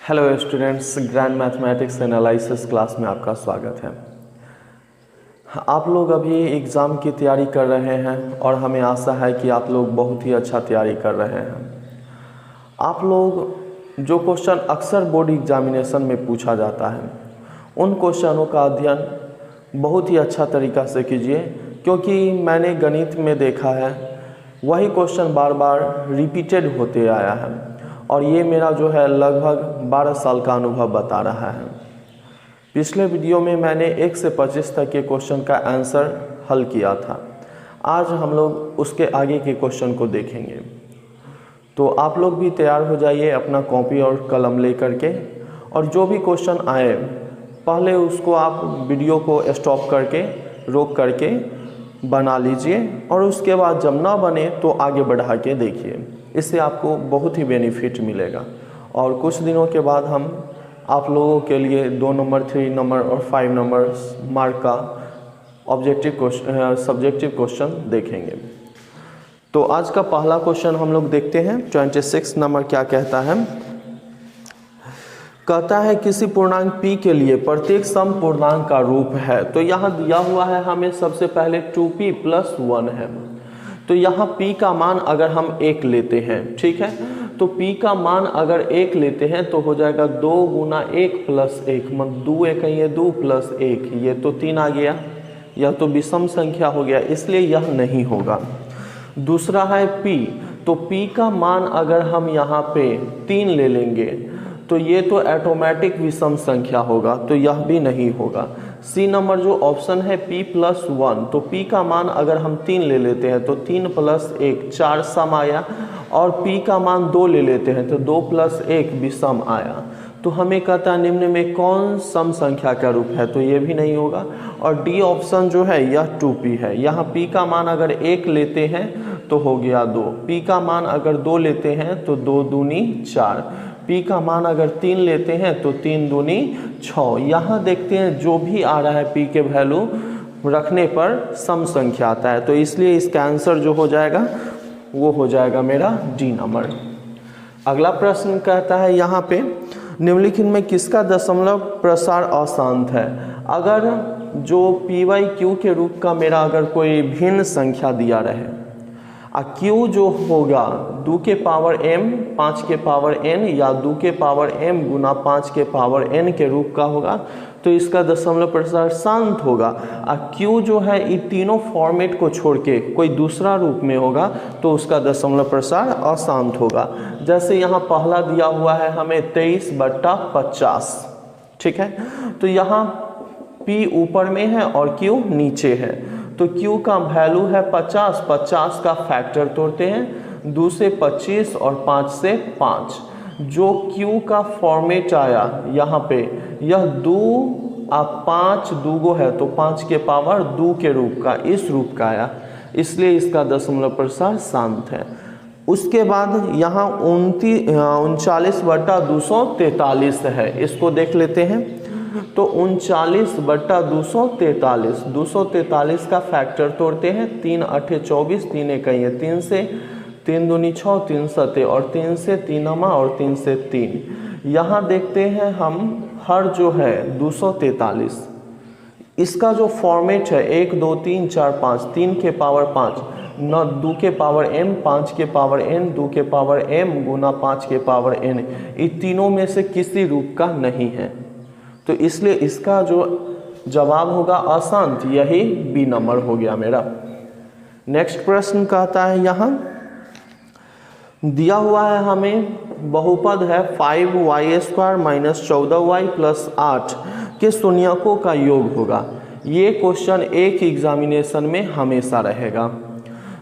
Hello students, grand mathematics analysis class में आपका स्वागत है। आप लोग अभी एग्ज़ाम की तैयारी कर रहे हैं और हमें आशा है कि आप लोग बहुत ही अच्छा तैयारी कर रहे हैं। आप लोग जो क्वेश्चन अक्सर बोर्ड एग्जामिनेशन में पूछा जाता है उन क्वेश्चनों का अध्ययन बहुत ही अच्छा तरीक़ा से कीजिए, क्योंकि मैंने गणित में देखा है वही क्वेश्चन बार बार रिपीटेड होते आया है और ये मेरा जो है लगभग 12 साल का अनुभव बता रहा है। पिछले वीडियो में मैंने 1 से 25 तक के क्वेश्चन का आंसर हल किया था। आज हम लोग उसके आगे के क्वेश्चन को देखेंगे। तो आप लोग भी तैयार हो जाइए अपना कॉपी और कलम लेकर के, और जो भी क्वेश्चन आए पहले उसको आप वीडियो को स्टॉप करके रोक करके बना लीजिए, और उसके बाद जब ना बने तो आगे बढ़ा के देखिए। इससे आपको बहुत ही बेनिफिट मिलेगा। और कुछ दिनों के बाद हम आप लोगों के लिए 2 नंबर, 3 नंबर और 5 नंबर मार्क का सब्जेक्टिव क्वेश्चन देखेंगे। तो आज का पहला क्वेश्चन हम लोग देखते हैं। 26 नंबर क्या कहता है? कहता है किसी पूर्णांक p के लिए प्रत्येक सम पूर्णांक का रूप है। तो यहाँ दिया हुआ है हमें सबसे पहले 2p + 1 है। तो यहाँ p का मान अगर हम 1 लेते हैं, ठीक है, तो p का मान अगर 1 लेते हैं तो हो जाएगा 2 × 1 + 1, मतलब 2 1 ये 2 + 1, ये तो 3 आ गया। यह तो विषम संख्या हो गया, इसलिए यह नहीं होगा। दूसरा है p, तो p का मान अगर हम यहाँ पे 3 ले लेंगे तो ये तो ऑटोमेटिक विषम संख्या होगा, तो यह भी नहीं होगा। सी नंबर जो ऑप्शन है p + 1, तो p का मान अगर हम 3 ले लेते हैं तो 3 + 1 4 सम आया, और p का मान 2 ले लेते हैं तो 2 + 1 विषम आया। तो हमें कहता है निम्न में कौन सम संख्या का रूप है, तो ये भी नहीं होगा। और डी ऑप्शन जो है यह 2p है। यहाँ p का मान अगर 1 लेते हैं तो हो गया 2, p का मान अगर 2 लेते हैं तो 2 दूनी 4, p का मान अगर 3 लेते हैं तो 3 दूनी 6। यहाँ देखते हैं जो भी आ रहा है p के वैल्यू रखने पर सम संख्या आता है, तो इसलिए इसका आंसर जो हो जाएगा वो हो जाएगा मेरा डी नंबर। अगला प्रश्न कहता है यहाँ पे निम्नलिखित में किसका दशमलव प्रसार अशांत है? अगर जो p/q के रूप का मेरा अगर कोई भिन्न संख्या दिया रहे, q जो होगा 2 के पावर m 5 के पावर n या 2 के पावर m × 5 के पावर n के रूप का होगा, तो इसका दशमलव प्रसार शांत होगा। q जो है इन तीनों फॉर्मेट को छोड़ के कोई दूसरा रूप में होगा तो उसका दशमलव प्रसार अशांत होगा। जैसे यहाँ पहला दिया हुआ है हमें 23/50, ठीक है, तो यहाँ p ऊपर में है और q नीचे है, तो q का वैल्यू है 50। 50 का फैक्टर तोड़ते हैं, 2 से 25 और 5 से 5। जो q का फॉर्मेट आया यहाँ पे यह 2 अब 5 दूगो है तो 5 के पावर 2 के रूप का, इस रूप का आया, इसलिए इसका दशमलव प्रसार शांत है। उसके बाद यहाँ 39/243 है, इसको देख लेते हैं। तो 39/243, 243 का फैक्टर तोड़ते हैं, 3 8 24, 3 1 ये 3 से, 3 दूनी 6, 3 7 और 3 से 3 और 3 से 3। यहाँ देखते हैं हम हर जो है 243, इसका जो फॉर्मेट है 1 2 3 4 5, 3 के पावर 5 न 2 के पावर m 5 के पावर n 2 के पावर m × 5 के पावर n, इन तीनों में से किसी रूप का नहीं है, तो इसलिए इसका जो जवाब होगा अशांत, यही बी नंबर हो गया मेरा। नेक्स्ट प्रश्न कहता है यहाँ दिया हुआ है हमें बहुपद है 5y² - 14y + 8 के शून्यकों का योग होगा। ये क्वेश्चन एक एग्जामिनेशन में हमेशा रहेगा।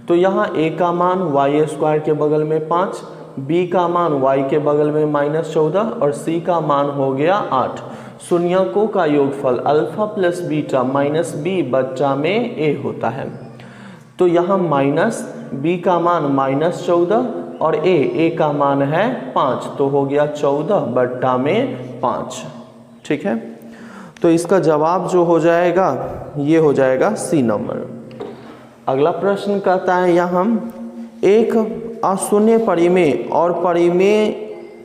तो यहाँ a का मान y² के बगल में 5, b का मान y के बगल में -14 और c का मान हो गया 8। शून्यकों का योगफल अल्फा + बीटा -b बच्चा में a होता है। तो यहाँ -b का मान -14 और a का मान है 5, तो हो गया 14/5, ठीक है। तो इसका जवाब जो हो जाएगा ये हो जाएगा सी नंबर। अगला प्रश्न कहता है यहाँ एक अशून्य परिमेय और परिमेय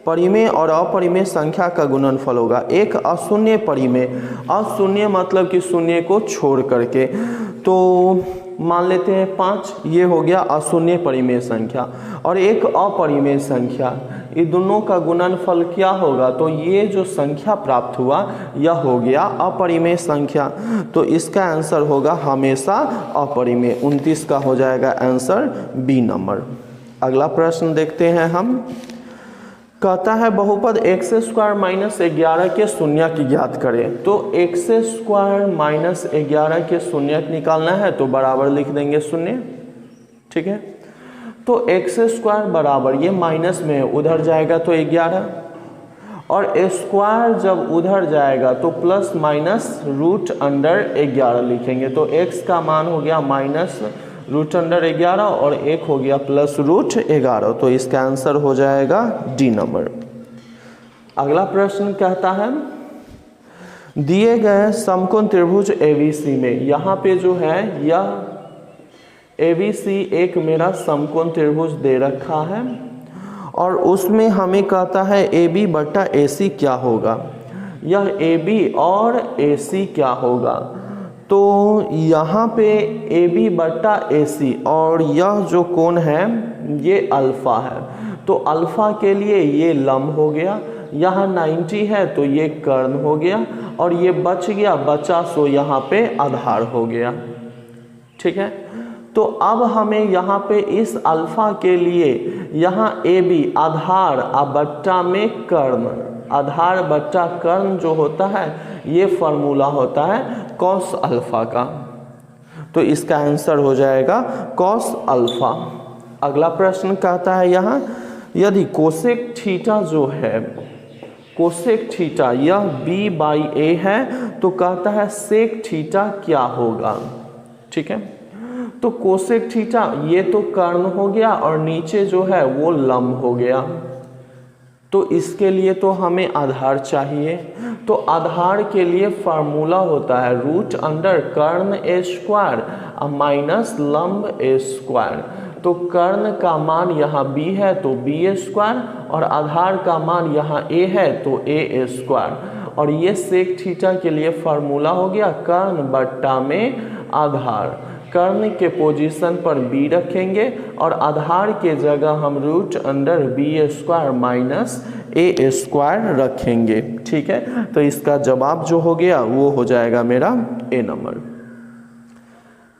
परिमेय और अपरिमेय संख्या का गुणनफल होगा। एक अशून्य परिमेय, अशून्य मतलब कि शून्य को छोड़ करके, तो मान लेते हैं 5, ये हो गया अशून्य परिमेय संख्या। और एक अपरिमेय संख्या, ये दोनों का गुणनफल क्या होगा, तो ये जो संख्या प्राप्त हुआ यह हो गया अपरिमेय संख्या। तो इसका आंसर होगा हमेशा अपरिमेय। 29 का हो जाएगा आंसर बी नंबर। अगला प्रश्न देखते हैं हम। कहता है बहुपद x स्क्वायर माइनस 11 के शून्य की ज्ञात करें। तो x स्क्वायर माइनस 11 के शून्य निकालना है तो बराबर लिख देंगे शून्य, ठीक है। तो x स्क्वायर बराबर, ये माइनस में है, उधर जाएगा तो 11, और स्क्वायर जब उधर जाएगा तो प्लस माइनस रूट अंडर 11 लिखेंगे। तो x का मान हो गया माइनस रूट अंडर 11 और एक हो गया प्लस रूट 11। तो इसका आंसर हो जाएगा डी नंबर। अगला प्रश्न कहता है दिए गए समकोण त्रिभुज ABC में, यहाँ पे जो है यह ABC एक मेरा समकोण त्रिभुज दे रखा है और उसमें हमें कहता है AB बटा AC क्या होगा। यह AB और AC क्या होगा, तो यहाँ पे AB बटा AC और यह जो कोण है ये अल्फा है, तो अल्फा के लिए ये लंब हो गया, यहाँ 90 है तो ये कर्ण हो गया, और ये बच गया, बचा सो यहाँ पे आधार हो गया, ठीक है। तो अब हमें यहाँ पे इस अल्फा के लिए यहाँ AB आधार बट्टा में कर्ण, आधार बट्टा कर्ण जो होता है ये फॉर्मूला होता है कॉस अल्फा का। तो इसका आंसर हो जाएगा कॉस अल्फा। अगला प्रश्न कहता है यहाँ यदि कोसेक थीटा जो है, कोसेक थीटा यह b/a है, तो कहता है सेक थीटा क्या होगा, ठीक है। तो कोसेक थीटा ये तो कर्ण हो गया और नीचे जो है वो लंब हो गया, तो इसके लिए तो हमें आधार चाहिए। तो आधार के लिए फार्मूला होता है रूट अंडर कर्ण ए स्क्वायर माइनस लंब ए स्क्वायर। तो कर्ण का मान यहाँ b है तो b स्क्वायर, और आधार का मान यहाँ a है तो a स्क्वायर। और ये सेक थीटा के लिए फार्मूला हो गया कर्ण बट्टा में आधार। कर्ण के पोजीशन पर b रखेंगे और आधार के जगह हम root under b square minus a square रखेंगे, ठीक है। तो इसका जवाब जो हो गया वो हो जाएगा मेरा ए नंबर।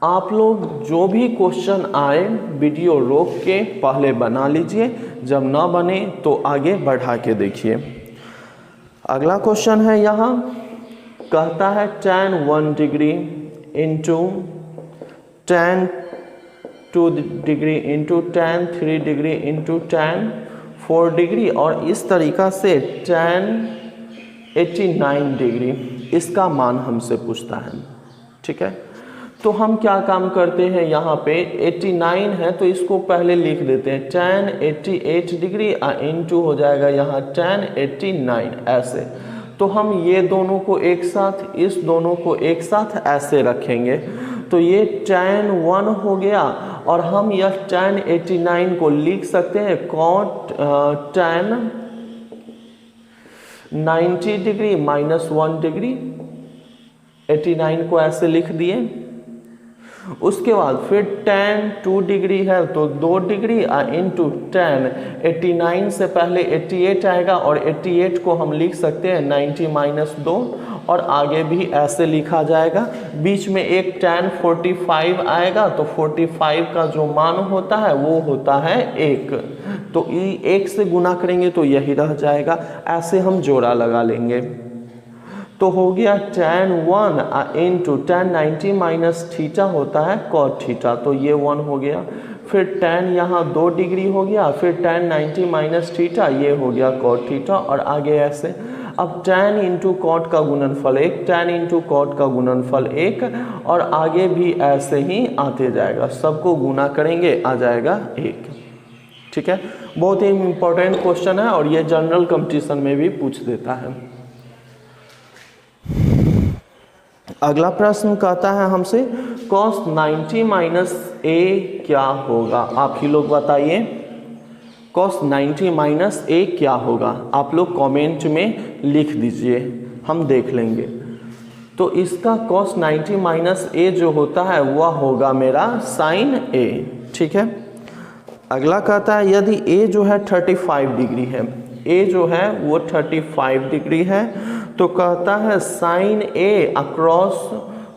आप लोग जो भी क्वेश्चन आए वीडियो रोक के पहले बना लीजिए, जब ना बने तो आगे बढ़ा के देखिए। अगला क्वेश्चन है यहाँ कहता है tan 1 degree into tan 2 degree into tan 3 degree into tan 4 degree और इस तरीका से tan 89 डिग्री, इसका मान हमसे पूछता है, ठीक है। तो हम क्या काम करते हैं, यहाँ पे 89 है तो इसको पहले लिख देते हैं tan 88 डिग्री इंटू हो जाएगा यहाँ tan 89 ऐसे। तो हम ये दोनों को एक साथ, इस दोनों को एक साथ ऐसे रखेंगे, तो ये tan 1 हो गया और हम यह tan 89 को लिख सकते हैं cot tan 90 degree minus 1 degree. 89 को ऐसे लिख दिए। उसके बाद फिर tan 2 डिग्री है तो 2 डिग्री इंटू tan 89 से पहले 88 आएगा और 88 को हम लिख सकते हैं 90 माइनस 2 और आगे भी ऐसे लिखा जाएगा। बीच में एक tan 45 आएगा तो 45 का जो मान होता है वो होता है 1, तो 1 से गुना करेंगे तो यही रह जाएगा। ऐसे हम जोड़ा लगा लेंगे तो हो गया tan 1 into tan 90 minus theta होता है cot थीटा, तो ये 1 हो गया। फिर tan यहाँ 2 डिग्री हो गया, फिर tan 90 माइनस थीटा ये हो गया cot थीटा और आगे ऐसे। अब tan इंटू कॉट का गुणनफल 1, tan इंटू कॉट का गुणनफल 1 और आगे भी ऐसे ही आते जाएगा, सबको गुना करेंगे आ जाएगा 1, ठीक है। बहुत ही इम्पोर्टेंट क्वेश्चन है और ये जनरल कंपटीशन में भी पूछ देता है। अगला प्रश्न कहता है हमसे cos 90 माइनस a क्या होगा, आप ही लोग बताइए। cos 90 माइनस ए क्या होगा, आप लोग कमेंट में लिख दीजिए, हम देख लेंगे। तो इसका cos 90 माइनस ए जो होता है वह होगा मेरा sin a, ठीक है। अगला कहता है यदि a जो है 35 डिग्री है, a जो है वो 35 डिग्री है, तो कहता है sin a अक्रॉस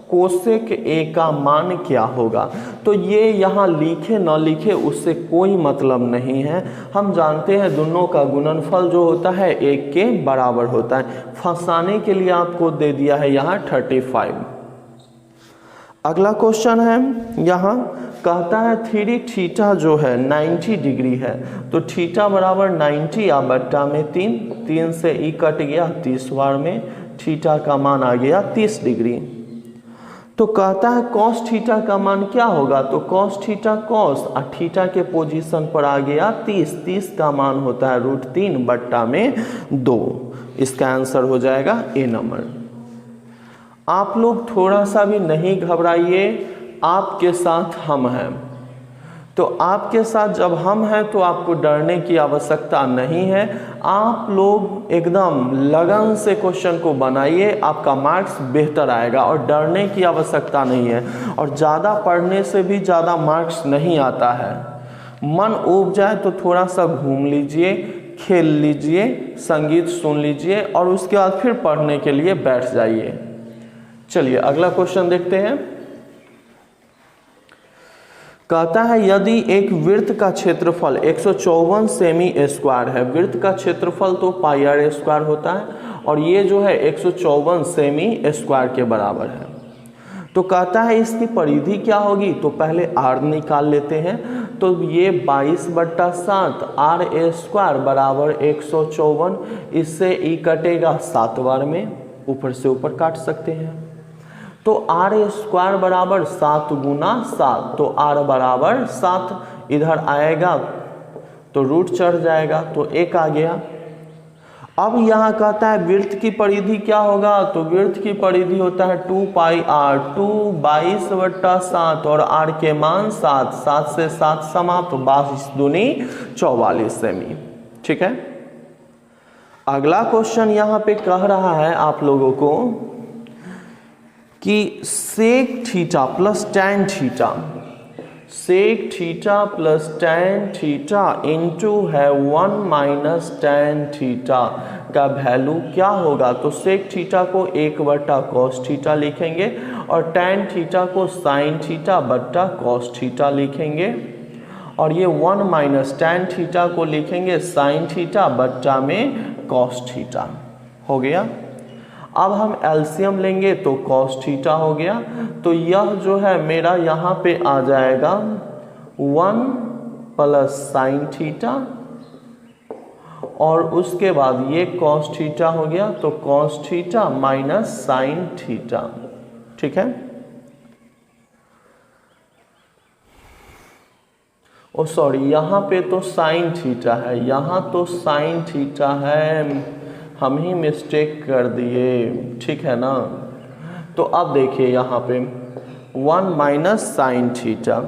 कोसेक ए का मान क्या होगा। तो ये यहाँ लिखे न लिखे उससे कोई मतलब नहीं है, हम जानते हैं दोनों का गुणनफल जो होता है एक के बराबर होता है। फंसाने के लिए आपको दे दिया है यहाँ 35। अगला क्वेश्चन है, यहाँ कहता है 3 थीटा जो है 90 डिग्री है, तो थीटा बराबर 90 या बट्टा में 3 से ई कट गया, 30 बार में थीटा का मान आ गया 30 डिग्री। तो कहता है cos थीटा का मान क्या होगा, तो cos थीटा cos और थीटा के पोजीशन पर आ गया 30 का मान होता है √3 बट्टा में 2। इसका आंसर हो जाएगा ए नंबर। आप लोग थोड़ा सा भी नहीं घबराइए, आपके साथ हम हैं। तो आपके साथ जब हम हैं तो आपको डरने की आवश्यकता नहीं है। आप लोग एकदम लगन से क्वेश्चन को बनाइए, आपका मार्क्स बेहतर आएगा और डरने की आवश्यकता नहीं है। और ज़्यादा पढ़ने से भी ज़्यादा मार्क्स नहीं आता है। मन ऊब जाए तो थोड़ा सा घूम लीजिए, खेल लीजिए, संगीत सुन लीजिए और उसके बाद फिर पढ़ने के लिए बैठ जाइए। चलिए अगला क्वेश्चन देखते हैं। कहता है यदि एक वृत्त का क्षेत्रफल 154 सेमी स्क्वायर है, वृत्त का क्षेत्रफल तो पाई आर स्क्वायर होता है और ये जो है 154 सेमी स्क्वायर के बराबर है, तो कहता है इसकी परिधि क्या होगी। तो पहले r निकाल लेते हैं, तो ये 22/7 आर स्क्वायर बराबर 154, इससे ई कटेगा 7 बार में, ऊपर से ऊपर काट सकते हैं। तो आर स्क्वायर बराबर 7 गुना 7, तो आर बराबर 7 इधर आएगा तो रूट चढ़ जाएगा, तो 1 आ गया। अब यहाँ कहता है वृत्त की परिधि क्या होगा, तो वृत्त की परिधि होता है 2 पाई आर, 2 22/7 और आर के मान 7, 7 से 7 समाप्त, 22 दूनी 44 सेमी, ठीक है। अगला क्वेश्चन यहाँ पे कह रहा है आप लोगों को कि sec theta plus tan theta, sec theta plus tan theta into है 1 माइनस टैन थीटा का वैल्यू क्या होगा। तो सेक थीटा को 1/cos थीटा लिखेंगे और टैन थीटा को साइन थीटा बट्टा cos थीटा लिखेंगे और ये 1 माइनस टैन थीटा को लिखेंगे साइन थीटा बट्टा में cos थीटा। हो गया। अब हम एलसीएम लेंगे तो cos थीटा हो गया, तो यह जो है मेरा यहाँ पे आ जाएगा 1 प्लस साइन थीटा और उसके बाद ये cos थीटा हो गया, तो cos theta minus sine theta, ठीक है। ओ सॉरी, यहाँ पे तो साइन थीटा है, यहाँ तो साइन थीटा है, हम ही मिस्टेक कर दिए, ठीक है ना। तो अब देखिए यहाँ पे 1 माइनस साइन थीटा,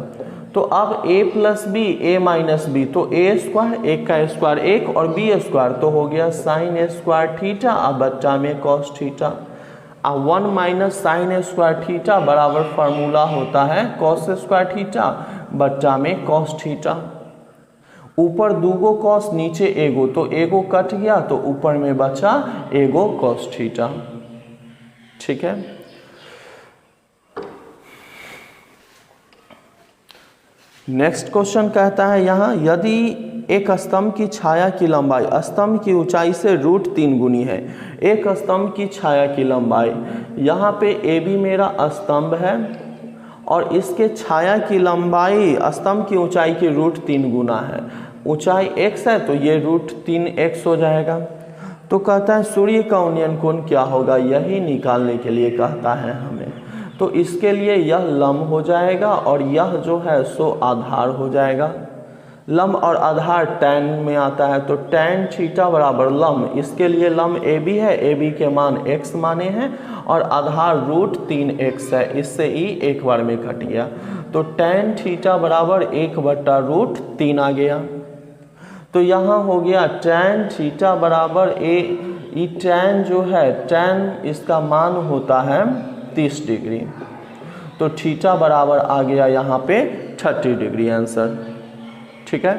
तो अब a plus b, a minus b, तो a स्क्वायर, एक का स्क्वायर 1 और b स्क्वायर, तो हो गया साइन स्क्वायर थीटा अब बच्चा में cos थीटा। अब 1 माइनस साइन स्क्वायर थीटा बराबर फार्मूला होता है cos स्क्वायर थीटा बच्चा में cos थीटा। ऊपर 2 cos नीचे एगो, तो एगो कट गया तो ऊपर में बचा एगो cos थीटा, ठीक है। नेक्स्ट क्वेश्चन कहता है यहाँ यदि एक स्तंभ की छाया की लंबाई स्तंभ की ऊंचाई से √3 गुनी है, एक स्तंभ की छाया की लंबाई, यहाँ पे ए बी मेरा स्तंभ है और इसके छाया की लंबाई स्तंभ की ऊंचाई की √3 गुना है। ऊंचाई x है तो ये √3x हो जाएगा। तो कहता है सूर्य का उन्नयन कोण क्या होगा, यही निकालने के लिए कहता है हमें। तो इसके लिए यह लंब हो जाएगा और यह जो है सो आधार हो जाएगा। लंब और आधार टैन में आता है, तो टैन थीटा बराबर लंब, इसके लिए लंब ए बी है, ए बी के मान x माने हैं और आधार √3x है, इससे ई एक बार में कट गया, तो टैन थीटा बराबर 1/√3 आ गया। तो यहाँ हो गया tan थीटा बराबर ए, ई tan जो है tan इसका मान होता है 30 डिग्री, तो थीटा बराबर आ गया यहाँ पे 30 डिग्री आंसर। ठीक है,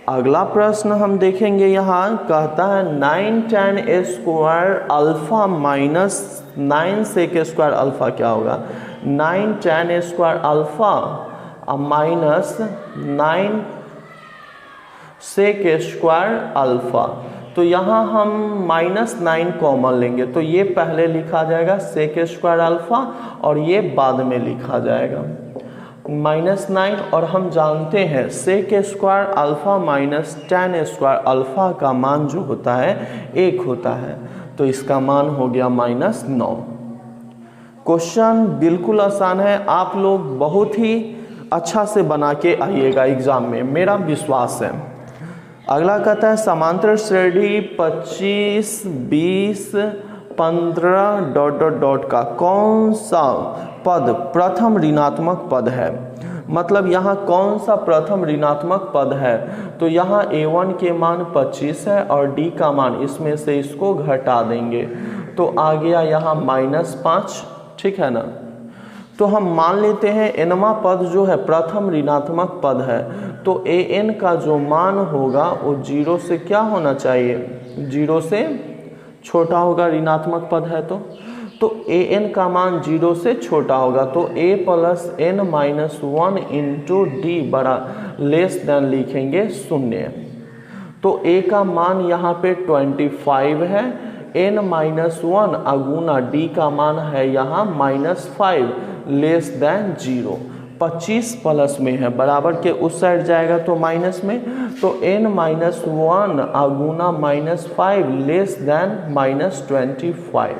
अगला प्रश्न हम देखेंगे। यहाँ कहता है 9 tan a square alpha minus 9 sec square alpha क्या होगा। 9 tan a square alpha minus 9 sec square alpha, तो यहाँ हम -9 कॉमन लेंगे, तो ये पहले लिखा जाएगा sec स्क्वायर अल्फा और ये बाद में लिखा जाएगा -9। और हम जानते हैं sec square alpha minus tan square alpha का मान जो होता है 1 होता है, तो इसका मान हो गया -9। क्वेश्चन बिल्कुल आसान है, आप लोग बहुत ही अच्छा से बना के आइएगा एग्जाम में, मेरा विश्वास है। अगला कहता है समांतर श्रेणी 25 20 15 ... का कौन सा पद प्रथम ऋणात्मक पद है। मतलब यहाँ कौन सा प्रथम ऋणात्मक पद है, तो यहाँ a1 के मान 25 है और d का मान इसमें से इसको घटा देंगे तो आ गया यहाँ -5। ठीक है ना, तो हम मान लेते हैं nवां पद जो है प्रथम ऋणात्मक पद है, तो an का जो मान होगा वो 0 से क्या होना चाहिए, 0 से छोटा होगा, ऋणात्मक पद है तो an का मान 0 से छोटा होगा, तो a plus n minus 1 into D बड़ा लेस देन लिखेंगे 0। तो a का मान यहाँ पे 25 है, n माइनस 1 अगुना d का मान है यहाँ -5 लेस देन 0। 25 प्लस में है, बराबर के उस साइड जाएगा तो माइनस में, तो n माइनस 1 अगुना -5 लेस देन -25,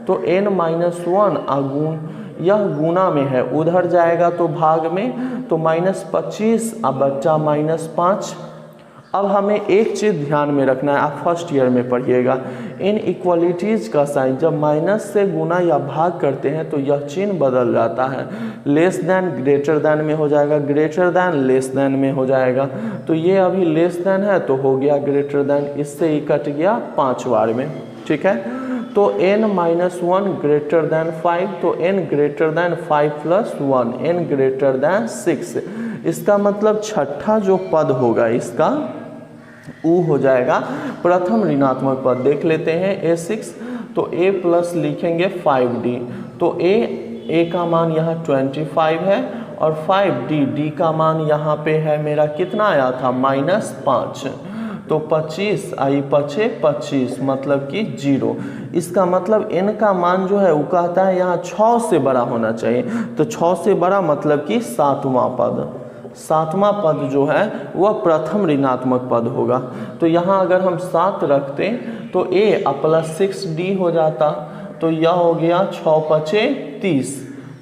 तो n माइनस 1 अगुन यह गुना में है, उधर जाएगा तो भाग में, तो -25 अब बच्चा -5। अब हमें एक चीज़ ध्यान में रखना है, आप फर्स्ट ईयर में पढ़िएगा, इन इक्वलिटीज़ का साइन जब माइनस से गुना या भाग करते हैं तो यह चिन्ह बदल जाता है, लेस देन ग्रेटर देन में हो जाएगा, ग्रेटर देन लेस देन में हो जाएगा। तो ये अभी लेस देन है तो हो गया ग्रेटर देन, इससे ही कट गया 5 बार में। ठीक है, तो n माइनस 1 ग्रेटर देन 5, तो n greater than 5 plus 1 n greater than 6। इसका मतलब छठा जो पद होगा इसका ऊ हो जाएगा प्रथम ऋणात्मक पद। देख लेते हैं a6, तो a प्लस लिखेंगे 5d, तो a का मान यहाँ 25 है और 5d का मान यहाँ पे है मेरा कितना आया था -5, तो 25 आई पछे 25 मतलब कि 0। इसका मतलब n का मान जो है वो कहता है यहाँ 6 से बड़ा होना चाहिए, तो 6 से बड़ा मतलब कि 7वां पद, 7वां पद जो है वह प्रथम ऋणात्मक पद होगा। तो यहाँ अगर हम 7 रखते तो a प्लस 6d हो जाता, तो यह हो गया 6 पचे 30,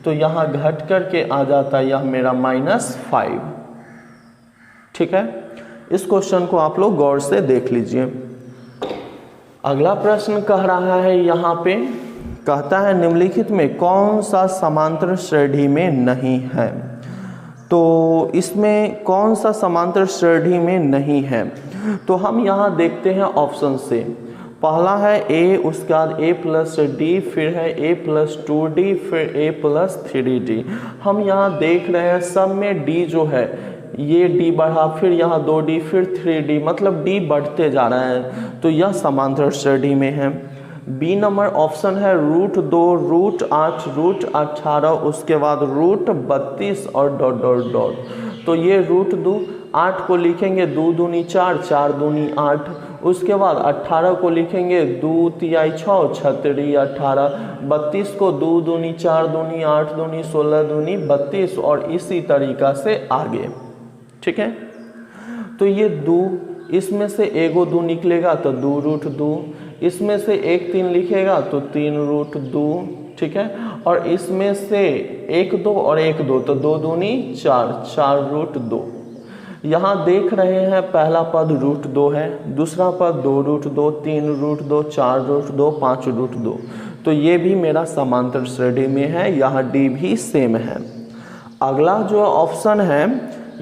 तो यहाँ घट करके आ जाता यह मेरा -5। ठीक है, इस क्वेश्चन को आप लोग गौर से देख लीजिए। अगला प्रश्न कह रहा है, यहाँ पे कहता है निम्नलिखित में कौन सा समांतर श्रेणी में नहीं है। तो इसमें कौन सा समांतर श्रेणी में नहीं है, तो हम यहाँ देखते हैं ऑप्शन से। पहला है a, उसके बाद a प्लस डी, फिर है a प्लस 2d, फिर a प्लस 3d। हम यहाँ देख रहे हैं सब में d जो है ये d बढ़ा, फिर यहाँ 2d, फिर 3d, मतलब d बढ़ते जा रहा है, तो यह समांतर श्रेणी में है। बी नंबर ऑप्शन है √2, √8, √18, उसके बाद √32 और ... तो ये √2, 8 को लिखेंगे 2 दूनी 4, 4 दूनी 8, उसके बाद 18 को लिखेंगे 2 तिहाई 6, 6 तिहाई 18, 32 को 2 दूनी 4 दूनी 8 दूनी 16 दूनी 32 और इसी तरीका से आगे। ठीक है, तो ये 2, इसमें से एगो 2 निकलेगा तो 2√2, इसमें से 1 3 लिखेगा तो 3√2। ठीक है, और इसमें से 1 2 और 1 2, तो 2 दूनी 4, 4√2। यहाँ देख रहे हैं पहला पद √2 है, दूसरा पद 2√2, 3√2, 4√2, 5√2, तो ये भी मेरा समांतर श्रेणी में है, यहाँ डी भी सेम है। अगला जो ऑप्शन है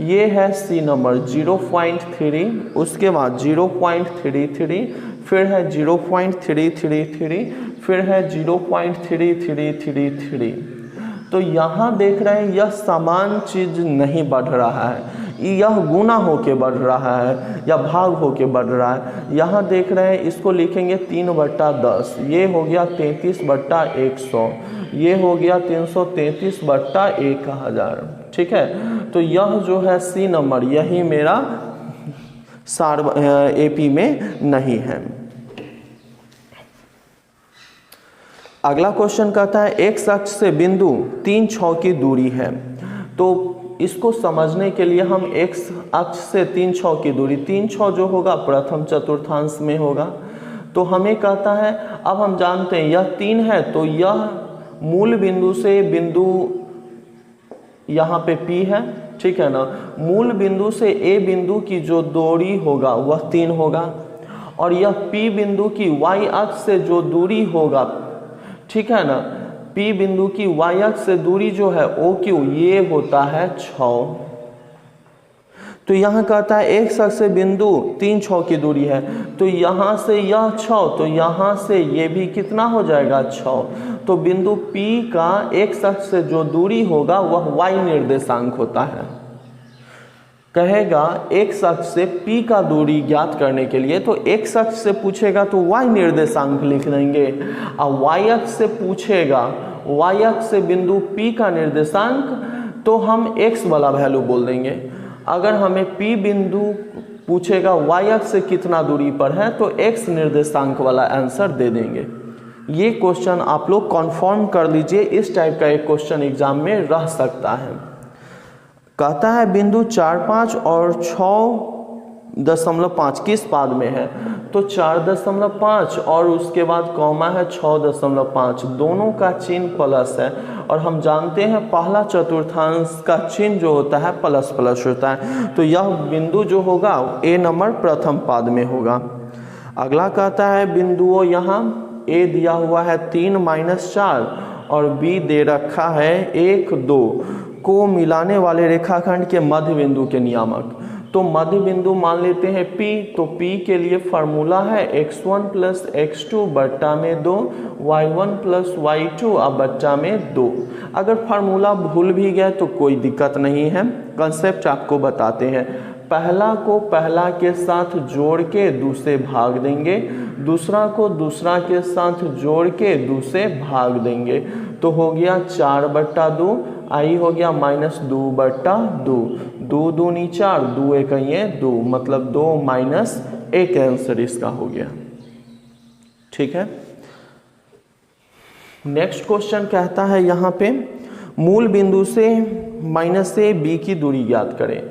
ये है सी नंबर 0.3, उसके बाद 0.33, फिर है 0.333, फिर है 0.3333। तो यहाँ देख रहे हैं यह समान चीज नहीं बढ़ रहा है, यह गुना होके बढ़ रहा है या भाग होके बढ़ रहा है। यहाँ देख रहे हैं इसको लिखेंगे 3/10, ये हो गया 33/100, ये हो गया 333/1000। ठीक है, तो यह जो है सी नंबर यही मेरा एपी में नहीं है। अगला क्वेश्चन कहता है एक्स अक्ष से बिंदु 3 6 की दूरी है। तो इसको समझने के लिए हम एक्स अक्ष से 3 6 की दूरी, 3 6 जो होगा प्रथम चतुर्थांश में होगा। तो हमें कहता है, अब हम जानते हैं यह 3 है, तो यह मूल बिंदु से बिंदु यहाँ पे P है, ठीक है ना। मूल बिंदु से A बिंदु की जो दूरी होगा वह 3 होगा, और यह P बिंदु की y अक्ष से जो दूरी होगा, ठीक है ना, P बिंदु की y अक्ष से दूरी जो है OQ, ये होता है 6। तो यहाँ कहता है एक अक्ष से बिंदु 3 6 की दूरी है, तो यहाँ से यह 6, तो यहाँ से ये भी कितना हो जाएगा 6। तो बिंदु P का एक अक्ष से जो दूरी होगा वह y निर्देशांक होता है। कहेगा एक अक्ष से P का दूरी ज्ञात करने के लिए, तो एक अक्ष से पूछेगा तो y निर्देशांक लिख देंगे, और y अक्ष से पूछेगा, y अक्ष से बिंदु P का निर्देशांक, तो हम x वाला वैल्यू बोल देंगे। अगर हमें P बिंदु पूछेगा y अक्ष से कितना दूरी पर है, तो x निर्देशांक वाला आंसर दे देंगे। ये क्वेश्चन आप लोग कन्फर्म कर लीजिए, इस टाइप का एक क्वेश्चन एग्जाम में रह सकता है। कहता है बिंदु 4 5 और 6.5 किस पाद में है, तो 4.5 और उसके बाद कॉमा है 6.5, दोनों का चिन्ह प्लस है, और हम जानते हैं पहला चतुर्थांश का चिन्ह जो होता है प्लस प्लस होता है। तो यह बिंदु जो होगा ए नंबर प्रथम पाद में होगा। अगला कहता है बिंदुओं यहाँ ए दिया हुआ है 3 -4 और बी दे रखा है 1 2 को मिलाने वाले रेखाखंड के मध्य बिंदु के नियामक। तो मध्य बिंदु मान लेते हैं P, तो P के लिए फार्मूला है x1 + x2 बट्टा में 2, y1 + y2 अब बट्टा में 2। अगर फार्मूला भूल भी गए तो कोई दिक्कत नहीं है, कंसेप्ट आपको बताते हैं। पहला को पहला के साथ जोड़ के दूसरे भाग देंगे, दूसरा को दूसरा के साथ जोड़ के दूसरे भाग देंगे, तो हो गया 4/2, आई हो गया -2/2, 2 दूनी 4, 2 1 2, मतलब 2 - 1 आंसर इसका हो गया। ठीक है, नेक्स्ट क्वेश्चन कहता है यहाँ पे मूल बिंदु से -a b की दूरी ज्ञात करें।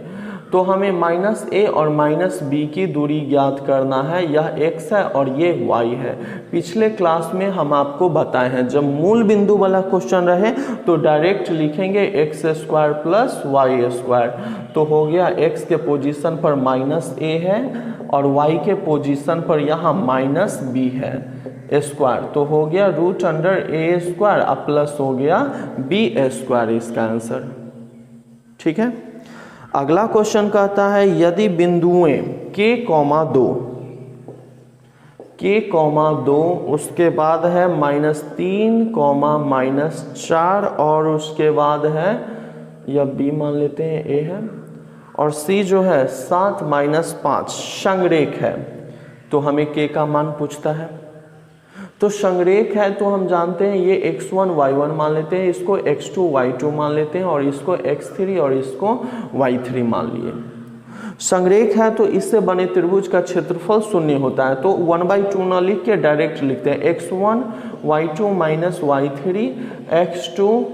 तो हमें -a और -b की दूरी ज्ञात करना है, यह x है और ये y है। पिछले क्लास में हम आपको बताए हैं, जब मूल बिंदु वाला क्वेश्चन रहे तो डायरेक्ट लिखेंगे x² + y², तो हो गया x के पोजीशन पर -a है और y के पोजीशन पर यहाँ -b है स्क्वायर, तो हो गया √a² अब प्लस हो गया b² इसका आंसर। ठीक है, अगला क्वेश्चन कहता है यदि बिंदुएं k, 2 उसके बाद है -3, -4 और उसके बाद है, या b मान लेते हैं a है, और c जो है 7 - 5 संरेख है, तो हमें k का मान पूछता है। तो संरेख है तो हम जानते हैं ये x1 y1 मान लेते हैं, इसको x2 y2 मान लेते हैं, और इसको x3 और इसको y3 मान लिए। संरेख है तो इससे बने त्रिभुज का क्षेत्रफल 0 होता है, तो 1/2 ना लिख के डायरेक्ट लिखते हैं x1 y2 - y3, x2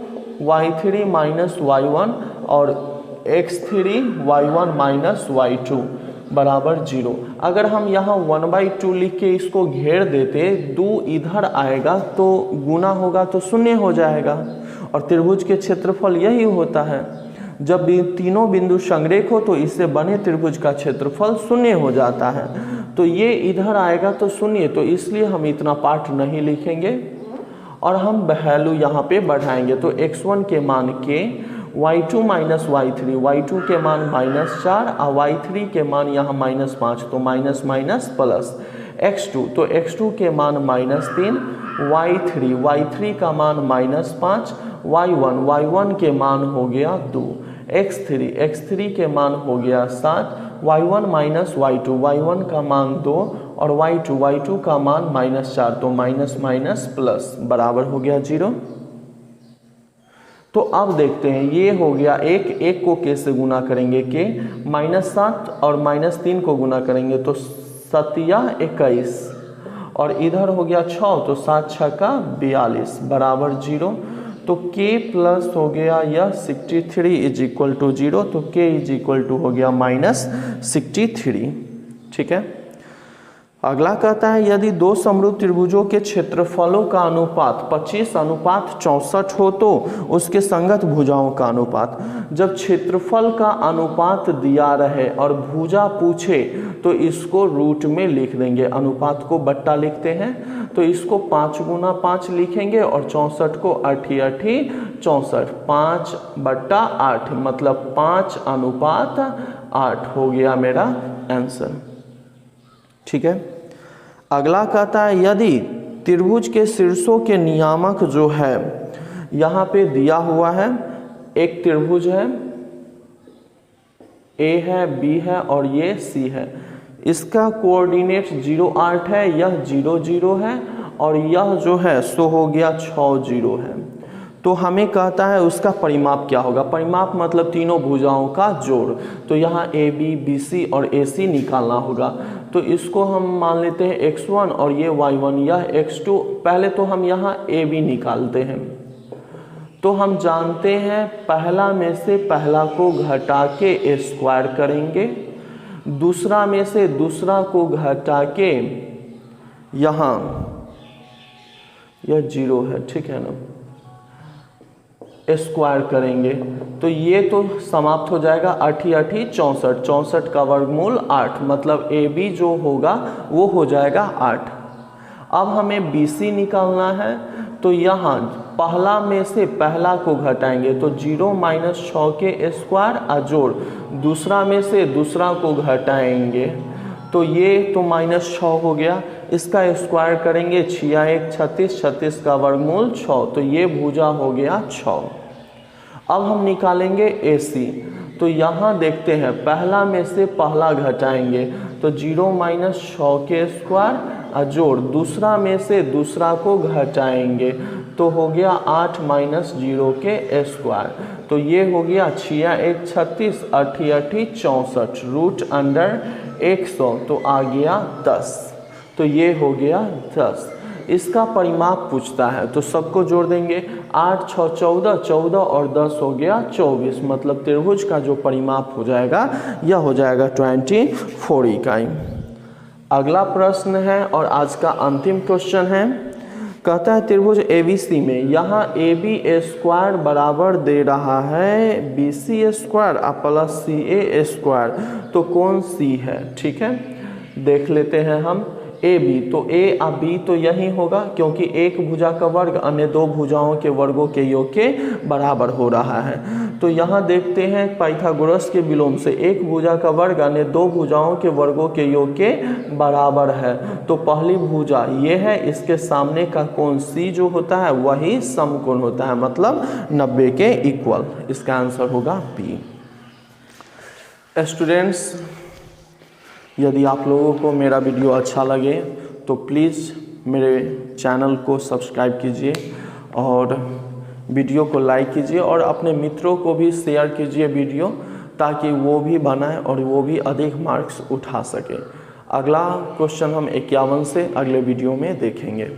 y3 - y1 और x3 y1 - y2 बराबर 0। अगर हम यहाँ 1/2 लिख के इसको घेर देते, 2 इधर आएगा तो गुना होगा तो 0 हो जाएगा, और त्रिभुज के क्षेत्रफल यही होता है। जब भी तीनों बिंदु संरेख हो तो इससे बने त्रिभुज का क्षेत्रफल 0 हो जाता है, तो ये इधर आएगा तो 0, तो इसलिए हम इतना पार्ट नहीं लिखेंगे और हम वैल्यू यहाँ पे बढ़ाएंगे। तो x1 के मान k, y2 minus y3, y2 के मान -4 और y3 के मान यहाँ -5, तो माइनस माइनस प्लस x2, तो x2 के मान -3, y3 का मान -5, y1 के मान हो गया 2, x3 के मान हो गया 7, y1 माइनस y1 का मान 2 और y2 का मान -4, तो माइनस माइनस प्लस बराबर हो गया 0। तो अब देखते हैं, ये हो गया एक को के से गुना करेंगे के, -7 और -3 को गुना करेंगे तो 7 या 21 और इधर हो गया 6, तो 7 6 का 42 बराबर 0। तो k प्लस हो गया यह 63 इज इक्वल टू 0, तो k इज इक्वल टू हो गया -63। ठीक है। अगला कहता है यदि दो समरूप त्रिभुजों के क्षेत्रफलों का अनुपात 25:64 हो तो उसके संगत भुजाओं का अनुपात। जब क्षेत्रफल का अनुपात दिया रहे और भुजा पूछे तो इसको रूट में लिख देंगे, अनुपात को बट्टा लिखते हैं, तो इसको 5 गुना 5 लिखेंगे और 64 को 8 64, 5/8 मतलब 5:8 हो गया मेरा आंसर। ठीक है। अगला कहता है यदि त्रिभुज के शीर्षों के नियामक जो है यहाँ पे दिया हुआ है, एक त्रिभुज है, A है, B है और ये C है, इसका कोऑर्डिनेट 0 8 है, यह 0 0 है और यह जो है सो हो गया 6 0 है। तो हमें कहता है उसका परिमाप क्या होगा। परिमाप मतलब तीनों भुजाओं का जोड़, तो यहाँ AB BC और AC निकालना होगा। तो इसको हम मान लेते हैं x1 और ये y1, यह x2। पहले तो हम यहाँ AB निकालते हैं, तो हम जानते हैं पहला में से पहला को घटा के स्क्वायर करेंगे, दूसरा में से दूसरा को घटा के यहाँ यह 0 है, ठीक है ना, स्क्वायर करेंगे तो ये तो समाप्त हो जाएगा। 8 8 64, 64 का वर्गमूल 8 मतलब AB जो होगा वो हो जाएगा 8। अब हमें BC निकालना है, तो यहाँ पहला में से पहला को घटाएंगे तो 0 - 6 के स्क्वायर अजोड़ दूसरा में से दूसरा को घटाएंगे तो ये तो -6 हो गया, इसका स्क्वायर करेंगे 6 1 36, 36 का वर्गमूल 6, तो ये भुजा हो गया 6। अब हम निकालेंगे AC, तो यहाँ देखते हैं पहला में से पहला घटाएंगे तो 0 - 6 के स्क्वायर अजोड़ दूसरा में से दूसरा को घटाएंगे तो हो गया 8 - 0 के स्क्वायर, तो ये हो गया 6 1 36, 8 8 64 रूट अंडर 100, तो आ गया 10, तो ये हो गया 10। इसका परिमाप पूछता है तो सबको जोड़ देंगे, 8 6 14, 14 और 10 हो गया 24, मतलब त्रिभुज का जो परिमाप हो जाएगा यह हो जाएगा 24 इकाई। अगला प्रश्न है और आज का अंतिम क्वेश्चन है, कहता है त्रिभुज ABC में यहाँ AB स्क्वायर बराबर दे रहा है BC square plus CA square, तो कौन C है। ठीक है, देख लेते हैं हम AB, तो A और B तो यही होगा क्योंकि एक भुजा का वर्ग अन्य दो भुजाओं के वर्गों के योग के बराबर हो रहा है। तो यहाँ देखते हैं पाइथागोरस के विलोम से एक भुजा का वर्ग अन्य दो भुजाओं के वर्गों के योग के बराबर है, तो पहली भुजा ये है, इसके सामने का कोण C जो होता है वही समकोण होता है, मतलब 90 के इक्वल। इसका आंसर होगा B। स्टूडेंट्स, यदि आप लोगों को मेरा वीडियो अच्छा लगे तो प्लीज़ मेरे चैनल को सब्सक्राइब कीजिए और वीडियो को लाइक कीजिए और अपने मित्रों को भी शेयर कीजिए वीडियो, ताकि वो भी बनाए और वो भी अधिक मार्क्स उठा सके। अगला क्वेश्चन हम 51 से अगले वीडियो में देखेंगे।